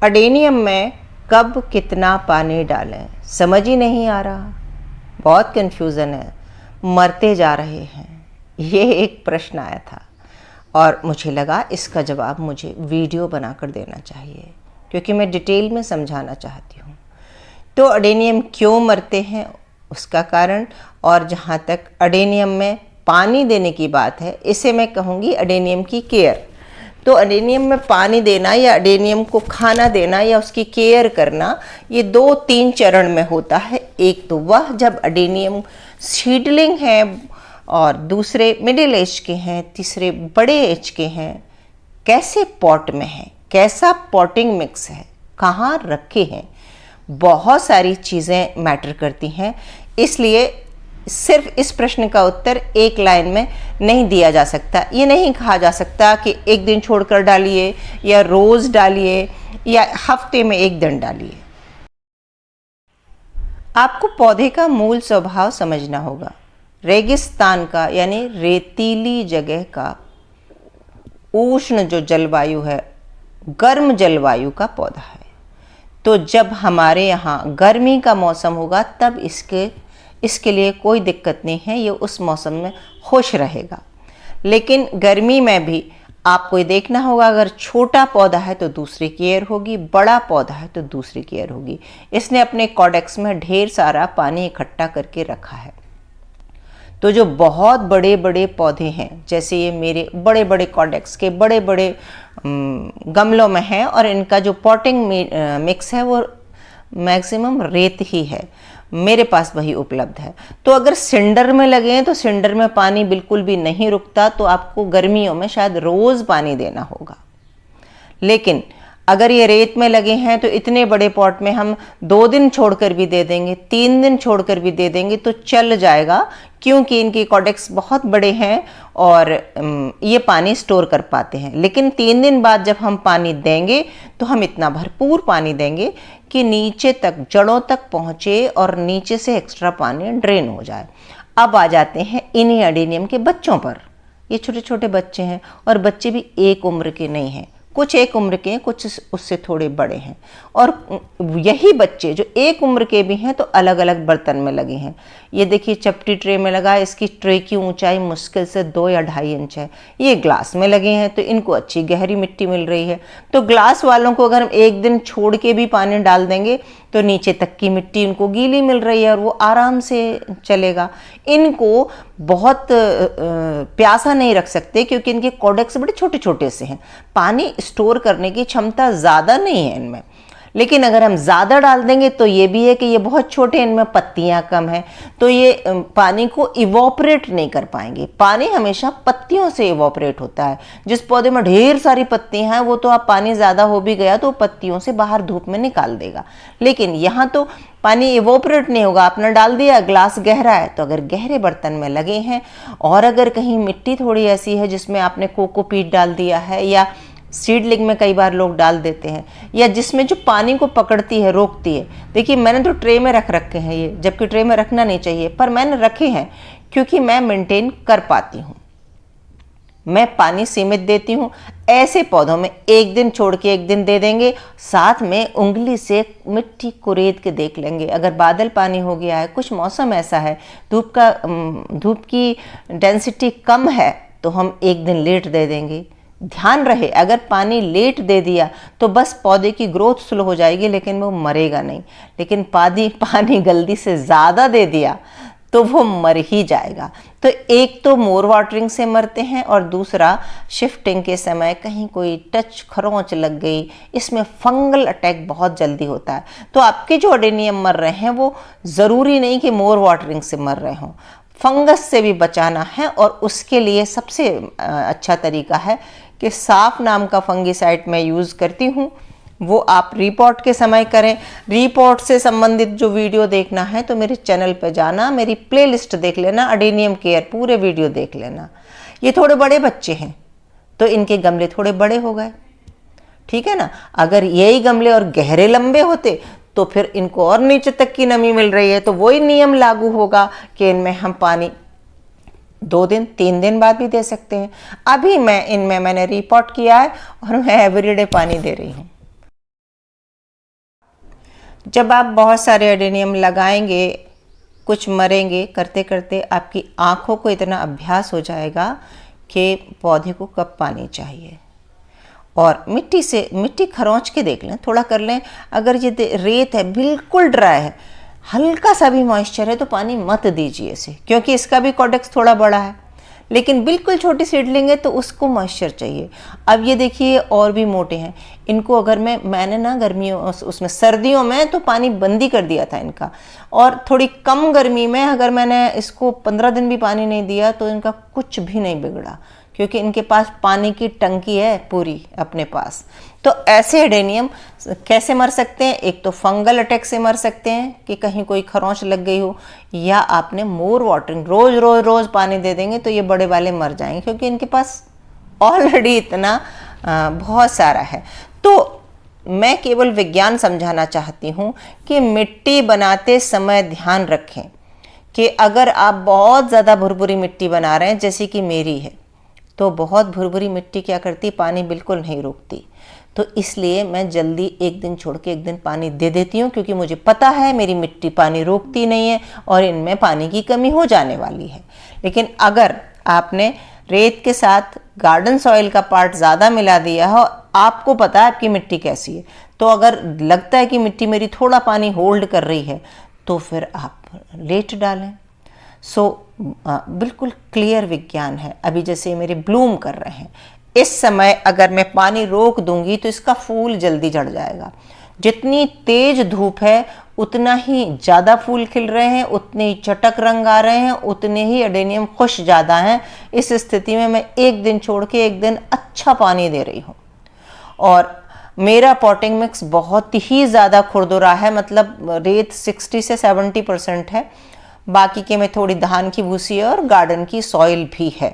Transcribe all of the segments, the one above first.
Adenium में कब कितना पानी डालें समझ ही नहीं आ रहा, बहुत कन्फ्यूज़न है, मरते जा रहे हैं। ये एक प्रश्न आया था और मुझे लगा इसका जवाब मुझे वीडियो बनाकर देना चाहिए, क्योंकि मैं डिटेल में समझाना चाहती हूँ। तो अडेनियम क्यों मरते हैं, उसका कारण, और जहाँ तक अडेनियम में पानी देने की बात है, इसे मैं कहूँगी अडेनियम की केयर। तो अडेनियम में पानी देना या अडेनियम को खाना देना या उसकी केयर करना, ये 2-3 चरण में होता है। एक तो वह जब अडेनियम सीडलिंग है, और दूसरे मिडिल एज के हैं, तीसरे बड़े एज के हैं, कैसे पॉट में है, कैसा पॉटिंग मिक्स है, कहाँ रखे हैं, बहुत सारी चीज़ें मैटर करती हैं। इसलिए सिर्फ इस प्रश्न का उत्तर एक लाइन में नहीं दिया जा सकता। ये नहीं कहा जा सकता कि एक दिन छोड़कर डालिए या रोज़ डालिए या हफ्ते में एक दिन डालिए। आपको पौधे का मूल स्वभाव समझना होगा। रेगिस्तान का यानी रेतीली जगह का उष्ण जो जलवायु है, गर्म जलवायु का पौधा है। तो जब हमारे यहाँ गर्मी का मौसम होगा तब इसके लिए कोई दिक्कत नहीं है, ये उस मौसम में खुश रहेगा। लेकिन गर्मी में भी आपको ये देखना होगा, अगर छोटा पौधा है तो दूसरी केयर होगी, बड़ा पौधा है तो दूसरी केयर होगी। इसने अपने कॉडेक्स में ढेर सारा पानी इकट्ठा करके रखा है। तो जो बहुत बड़े बड़े पौधे हैं, जैसे ये मेरे बड़े बड़े कॉडेक्स के बड़े बड़े गमलों में हैं, और इनका जो पॉटिंग मिक्स है वो मैक्सिमम रेत ही है, मेरे पास वही उपलब्ध है। तो अगर सिंडर में लगे हैं तो सिंडर में पानी बिल्कुल भी नहीं रुकता, तो आपको गर्मियों में शायद रोज़ पानी देना होगा। लेकिन अगर ये रेत में लगे हैं तो इतने बड़े पॉट में हम 2 दिन छोड़कर भी दे देंगे, 3 दिन छोड़कर भी दे देंगे तो चल जाएगा, क्योंकि इनके कॉडेक्स बहुत बड़े हैं और ये पानी स्टोर कर पाते हैं। लेकिन 3 दिन बाद जब हम पानी देंगे तो हम इतना भरपूर पानी देंगे कि नीचे तक, जड़ों तक पहुँचे और नीचे से एक्स्ट्रा पानी ड्रेन हो जाए। अब आ जाते हैं इन्हीं अडेनियम के बच्चों पर। ये छोटे छोटे बच्चे हैं, और बच्चे भी एक उम्र के नहीं हैं, कुछ एक उम्र के हैं, कुछ उससे थोड़े बड़े हैं। और यही बच्चे जो एक उम्र के भी हैं तो अलग अलग बर्तन में लगे हैं। ये देखिए चपटी ट्रे में लगा है, इसकी ट्रे की ऊंचाई मुश्किल से 2 या 2.5 इंच है। ये ग्लास में लगे हैं तो इनको अच्छी गहरी मिट्टी मिल रही है। तो ग्लास वालों को अगर हम एक दिन छोड़ के भी पानी डाल देंगे तो नीचे तक की मिट्टी इनको गीली मिल रही है और वो आराम से चलेगा। इनको बहुत प्यासा नहीं रख सकते, क्योंकि इनके कॉडेक्स बड़े छोटे छोटे से हैं, पानी स्टोर करने की क्षमता ज़्यादा नहीं है इनमें। लेकिन अगर हम ज़्यादा डाल देंगे तो ये भी है कि ये बहुत छोटे, इनमें पत्तियां कम हैं, तो ये पानी को इवोपरेट नहीं कर पाएंगे। पानी हमेशा पत्तियों से इवोपरेट होता है। जिस पौधे में ढेर सारी पत्तियां हैं वो तो आप पानी ज़्यादा हो भी गया तो पत्तियों से बाहर धूप में निकाल देगा। लेकिन यहाँ तो पानी इवोपरेट नहीं होगा। आपने डाल दिया, ग्लास गहरा है, तो अगर गहरे बर्तन में लगे हैं और अगर कहीं मिट्टी थोड़ी ऐसी है जिसमें आपने कोकोपीट डाल दिया है, या सीडलिंग में कई बार लोग डाल देते हैं, या जिसमें जो पानी को पकड़ती है, रोकती है। देखिए मैंने तो ट्रे में रख रखे हैं ये, जबकि ट्रे में रखना नहीं चाहिए, पर मैंने रखे हैं क्योंकि मैं मेंटेन कर पाती हूँ। मैं पानी सीमित देती हूँ। ऐसे पौधों में एक दिन छोड़ के एक दिन दे देंगे, साथ में उंगली से मिट्टी कुरेद के देख लेंगे। अगर बादल पानी हो गया है, कुछ मौसम ऐसा है, धूप की डेंसिटी कम है, तो हम एक दिन लेट दे देंगे। ध्यान रहे, अगर पानी लेट दे दिया तो बस पौधे की ग्रोथ स्लो हो जाएगी, लेकिन वो मरेगा नहीं। लेकिन पानी जल्दी से ज़्यादा दे दिया तो वो मर ही जाएगा। तो एक तो मोर वाटरिंग से मरते हैं, और दूसरा शिफ्टिंग के समय कहीं कोई टच खरोंच लग गई, इसमें फंगल अटैक बहुत जल्दी होता है। तो आपके जो अडेनियम मर रहे हैं वो ज़रूरी नहीं कि मोर वाटरिंग से मर रहे हों, फंगस से भी बचाना है। और उसके लिए सबसे अच्छा तरीका है कि साफ नाम का फंगिसाइड मैं यूज़ करती हूँ, वो आप रीपॉट के समय करें। रीपॉट से संबंधित जो वीडियो देखना है तो मेरे चैनल पर जाना, मेरी प्लेलिस्ट देख लेना, अडेनियम केयर पूरे वीडियो देख लेना। ये थोड़े बड़े बच्चे हैं तो इनके गमले थोड़े बड़े हो गए, ठीक है ना। अगर यही गमले और गहरे लंबे होते तो फिर इनको और नीचे तक की नमी मिल रही है, तो वही नियम लागू होगा कि इनमें हम पानी 2 दिन 3 दिन बाद भी दे सकते हैं। अभी मैंने रिपोर्ट किया है और मैं एवरीडे पानी दे रही हूँ। जब आप बहुत सारे एडेनियम लगाएंगे, कुछ मरेंगे, करते करते आपकी आँखों को इतना अभ्यास हो जाएगा कि पौधे को कब पानी चाहिए। और मिट्टी से, मिट्टी खरोंच के देख लें, थोड़ा कर लें। अगर ये रेत है, बिल्कुल ड्राई है, हल्का सा भी मॉइस्चर है तो पानी मत दीजिए इसे, क्योंकि इसका भी कॉर्डेक्स थोड़ा बड़ा है। लेकिन बिल्कुल छोटी सीडलिंग है तो उसको मॉइस्चर चाहिए। अब ये देखिए और भी मोटे हैं, इनको अगर मैंने ना गर्मियों उसमें सर्दियों में तो पानी बंदी कर दिया था इनका, और थोड़ी कम गर्मी में अगर मैंने इसको 15 दिन भी पानी नहीं दिया तो इनका कुछ भी नहीं बिगड़ा, क्योंकि इनके पास पानी की टंकी है पूरी अपने पास। तो ऐसे एडेनियम कैसे मर सकते हैं? एक तो फंगल अटैक से मर सकते हैं कि कहीं कोई खरोंच लग गई हो, या आपने मोर वाटरिंग, रोज रोज रोज पानी दे देंगे तो ये बड़े वाले मर जाएंगे, क्योंकि इनके पास ऑलरेडी इतना बहुत सारा है। तो मैं केवल विज्ञान समझाना चाहती हूँ कि मिट्टी बनाते समय ध्यान रखें कि अगर आप बहुत ज़्यादा भुरभुरी मिट्टी बना रहे हैं, जैसे कि मेरी है, तो बहुत भुरभुरी मिट्टी क्या करती, पानी बिल्कुल नहीं रोकती। तो इसलिए मैं जल्दी एक दिन छोड़ के एक दिन पानी दे देती हूँ, क्योंकि मुझे पता है मेरी मिट्टी पानी रोकती नहीं है और इनमें पानी की कमी हो जाने वाली है। लेकिन अगर आपने रेत के साथ गार्डन सॉइल का पार्ट ज़्यादा मिला दिया है, आपको पता है आपकी मिट्टी कैसी है, तो अगर लगता है कि मिट्टी मेरी थोड़ा पानी होल्ड कर रही है तो फिर आप लेट डालें। बिल्कुल क्लियर विज्ञान है। अभी जैसे मेरे ब्लूम कर रहे हैं, इस समय अगर मैं पानी रोक दूंगी तो इसका फूल जल्दी झड़ जाएगा। जितनी तेज धूप है उतना ही ज़्यादा फूल खिल रहे हैं, उतने ही चटक रंग आ रहे हैं, उतने ही एडेनियम खुश ज़्यादा हैं। इस स्थिति में मैं एक दिन छोड़ के एक दिन अच्छा पानी दे रही हूँ। और मेरा पॉटिंग मिक्स बहुत ही ज़्यादा खुरदुरा है, मतलब रेत 60 से 70% है, बाकी के में थोड़ी धान की भूसी और गार्डन की सॉइल भी है।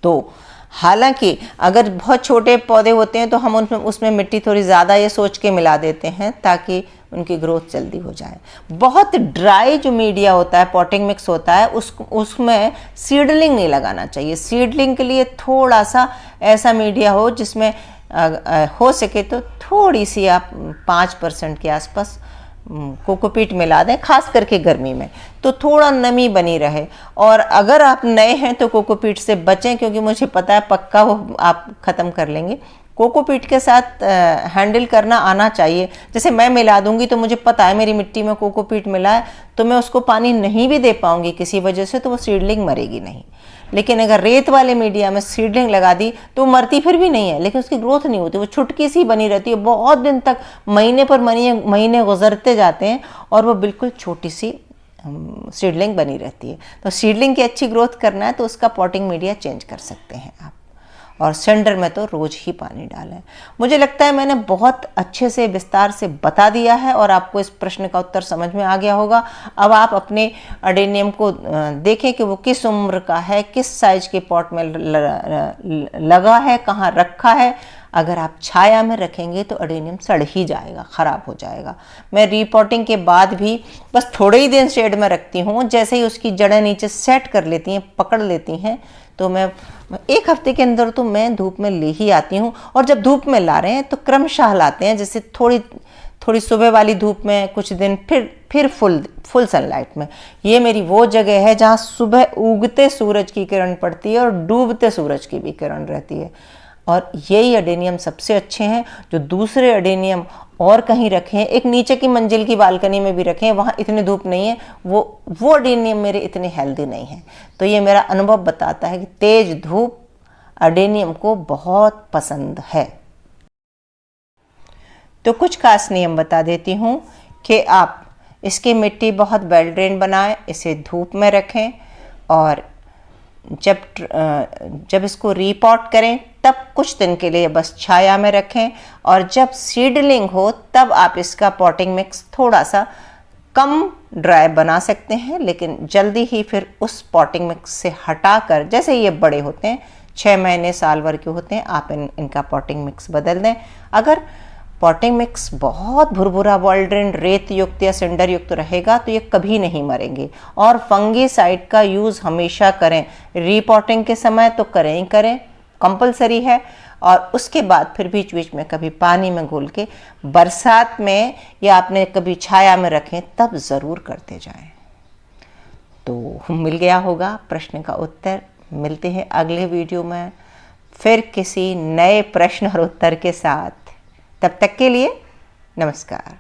तो हालांकि अगर बहुत छोटे पौधे होते हैं तो हम उसमें मिट्टी थोड़ी ज़्यादा ये सोच के मिला देते हैं ताकि उनकी ग्रोथ जल्दी हो जाए। बहुत ड्राई जो मीडिया होता है, पॉटिंग मिक्स होता है, उसमें सीडलिंग नहीं लगाना चाहिए। सीडलिंग के लिए थोड़ा सा ऐसा मीडिया हो जिसमें हो सके तो थोड़ी सी आप 5% के आसपास कोकोपीट मिला दें, खास करके गर्मी में, तो थोड़ा नमी बनी रहे। और अगर आप नए हैं तो कोकोपीट से बचें, क्योंकि मुझे पता है पक्का वो आप ख़त्म कर लेंगे। कोकोपीट के साथ हैंडल करना आना चाहिए। जैसे मैं मिला दूंगी तो मुझे पता है मेरी मिट्टी में कोकोपीट मिला है, तो मैं उसको पानी नहीं भी दे पाऊंगी किसी वजह से, तो वो सीडलिंग मरेगी नहीं। लेकिन अगर रेत वाले मीडिया में सीडलिंग लगा दी तो मरती फिर भी नहीं है, लेकिन उसकी ग्रोथ नहीं होती, वो छुटकी सी बनी रहती है। बहुत दिन तक, महीने पर महीने गुजरते जाते हैं और वो बिल्कुल छोटी सी सीडलिंग बनी रहती है। तो सीडलिंग की अच्छी ग्रोथ करना है तो उसका पॉटिंग मीडिया चेंज कर सकते हैं आप। और सेंडर में तो रोज ही पानी डालें। मुझे लगता है मैंने बहुत अच्छे से विस्तार से बता दिया है और आपको इस प्रश्न का उत्तर समझ में आ गया होगा। अब आप अपने अडेनियम को देखें कि वो किस उम्र का है, किस साइज के पॉट में लगा है, कहाँ रखा है। अगर आप छाया में रखेंगे तो अडेनियम सड़ ही जाएगा, ख़राब हो जाएगा। मैं रीपॉटिंग के बाद भी बस थोड़े ही दिन शेड में रखती हूँ। जैसे ही उसकी जड़ें नीचे सेट कर लेती हैं, पकड़ लेती हैं, तो मैं 1 हफ्ते के अंदर तो मैं धूप में ले ही आती हूँ। और जब धूप में ला रहे हैं तो क्रमशः लाते हैं, जैसे थोड़ी सुबह वाली धूप में, कुछ दिन फिर फुल सनलाइट में। ये मेरी वो जगह है जहाँ सुबह उगते सूरज की किरण पड़ती है और डूबते सूरज की भी किरण रहती है। और यही अडेनियम सबसे अच्छे हैं। जो दूसरे अडेनियम और कहीं रखें, एक नीचे की मंजिल की बालकनी में भी रखें, वहाँ इतनी धूप नहीं है, वो अडेनियम मेरे इतने हेल्दी नहीं है। तो ये मेरा अनुभव बताता है कि तेज धूप अडेनियम को बहुत पसंद है। तो कुछ खास नियम बता देती हूँ कि आप इसकी मिट्टी बहुत वेल ड्रेन बनाएं, इसे धूप में रखें, और जब इसको रीपॉट करें तब कुछ दिन के लिए बस छाया में रखें। और जब सीडलिंग हो तब आप इसका पॉटिंग मिक्स थोड़ा सा कम ड्राई बना सकते हैं, लेकिन जल्दी ही फिर उस पॉटिंग मिक्स से हटाकर, जैसे ये बड़े होते हैं, 6 महीने साल भर के होते हैं, आप इनका पॉटिंग मिक्स बदल दें। अगर पॉटिंग मिक्स बहुत भुरभुरा, वॉल्ड्रेन, रेत युक्त या सिंडर युक्त रहेगा तो ये कभी नहीं मरेंगे। और फंगीसाइड का यूज़ हमेशा करें, रीपॉटिंग के समय तो करें ही करें, कंपलसरी है। और उसके बाद फिर बीच बीच में कभी पानी में घोल के बरसात में या आपने कभी छाया में रखें तब ज़रूर करते जाएं। तो मिल गया होगा प्रश्न का उत्तर। मिलते हैं अगले वीडियो में फिर किसी नए प्रश्न और उत्तर के साथ। तब तक के लिए नमस्कार।